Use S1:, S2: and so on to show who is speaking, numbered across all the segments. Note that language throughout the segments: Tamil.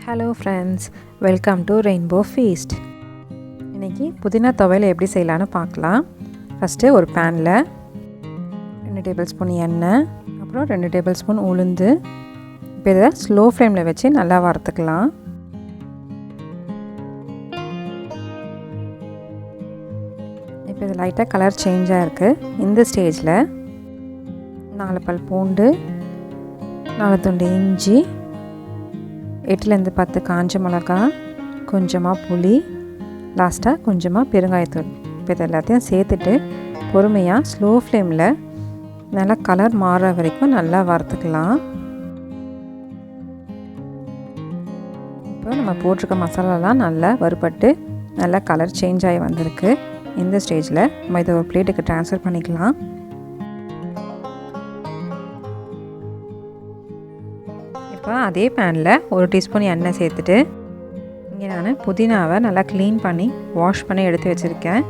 S1: Hello friends, welcome to rainbow feast. இன்றைக்கி புதினா துவையல் எப்படி செய்யலான்னு பார்க்கலாம். ஃபஸ்ட்டு ஒரு பேனில் 2 டேபிள் ஸ்பூன் எண்ணெய், அப்புறம் 2 டேபிள் ஸ்பூன் உளுந்து. இப்போ இதை ஸ்லோ ஃப்ளேமில் வச்சு நல்லா வறுத்துக்கலாம். இப்போ இது லைட்டாக கலர் சேஞ்சாக இருக்குது. இந்த ஸ்டேஜில் 4 பல் பூண்டு, 4 துண்டு இஞ்சி, 8லேருந்து 10 காஞ்ச மிளகா, கொஞ்சமாக புளி, லாஸ்ட்டாக கொஞ்சமாக பெருங்காயத்தூள். இப்போ இது எல்லாத்தையும் சேர்த்துட்டு பொறுமையாக ஸ்லோ ஃப்ளேமில் நல்லா கலர் மாறுற வரைக்கும் நல்லா வறுத்துக்கலாம். இப்போ நம்ம போட்டிருக்க மசாலாலாம் நல்லா வறுபட்டு நல்லா கலர் சேஞ்ச் ஆகி வந்திருக்கு. இந்த ஸ்டேஜில் நம்ம இதை ஒரு பிளேட்டுக்கு ட்ரான்ஸ்ஃபர் பண்ணிக்கலாம். இப்போ அதே பேனில் 1 டீஸ்பூன் எண்ணெய் சேர்த்துட்டு இங்கே நான் புதினாவை நல்லா க்ளீன் பண்ணி வாஷ் பண்ணி எடுத்து வச்சுருக்கேன்.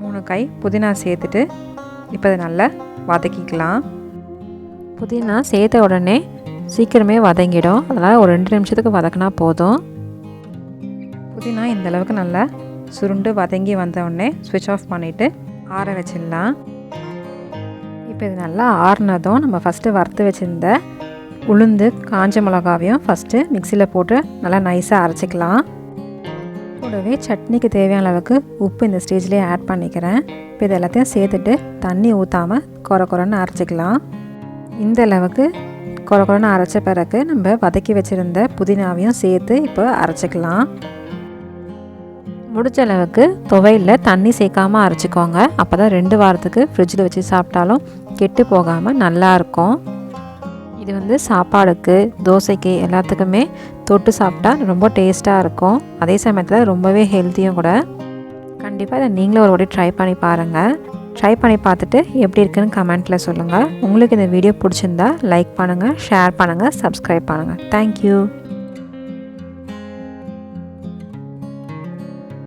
S1: 3 கை புதினா சேர்த்துட்டு இப்போ அதை நல்லா வதக்கிக்கலாம். புதினா சேர்த்த உடனே சீக்கிரமே வதங்கிடும், அதனால் ஒரு 2 நிமிஷத்துக்கு வதக்கினா போதும். புதினா இந்தளவுக்கு நல்லா சுருண்டு வதங்கி வந்தவுடனே ஸ்விட்ச் ஆஃப் பண்ணிவிட்டு ஆற வச்சிடலாம். இப்போ இது நல்லா ஆறுனதும் நம்ம ஃபஸ்ட்டு வறுத்து வச்சுருந்த உளுந்து காஞ்ச மிளகாவையும் ஃபஸ்ட்டு மிக்சியில் போட்டு நல்லா நைஸாக அரைச்சிக்கலாம். கூடவே சட்னிக்கு தேவையான அளவுக்கு உப்பு இந்த ஸ்டேஜ்லேயே ஆட் பண்ணிக்கிறேன். இப்போ இது எல்லாத்தையும் சேர்த்துட்டு தண்ணி ஊற்றாமல் குறைன்னு அரைச்சிக்கலாம். இந்த அளவுக்கு குறைன்னு அரைச்ச பிறகு நம்ம வதக்கி வச்சுருந்த புதினாவையும் சேர்த்து இப்போ அரைச்சிக்கலாம். முடிஞ்ச அளவுக்கு துவையில் தண்ணி சேர்க்காமல் அரைச்சிக்கோங்க. அப்போ தான் 2 வாரத்துக்கு ஃப்ரிட்ஜில் வச்சு சாப்பிட்டாலும் கெட்டு போகாமல் நல்லாயிருக்கும். இது சாப்பாடுக்கு, தோசைக்கு எல்லாத்துக்குமே தொட்டு சாப்பிட்டா ரொம்ப டேஸ்ட்டாக இருக்கும். அதே சமயத்தில் ரொம்பவே ஹெல்த்தியும் கூட. கண்டிப்பாக இதை நீங்களும் ஒரு வாட்டி ட்ரை பண்ணி பாருங்கள். ட்ரை பண்ணி பார்த்துட்டு எப்படி இருக்குன்னு கமெண்ட்டில் சொல்லுங்கள். உங்களுக்கு இந்த வீடியோ பிடிச்சிருந்தா லைக் பண்ணுங்கள், ஷேர் பண்ணுங்கள், சப்ஸ்கிரைப் பண்ணுங்கள். தேங்க்யூ.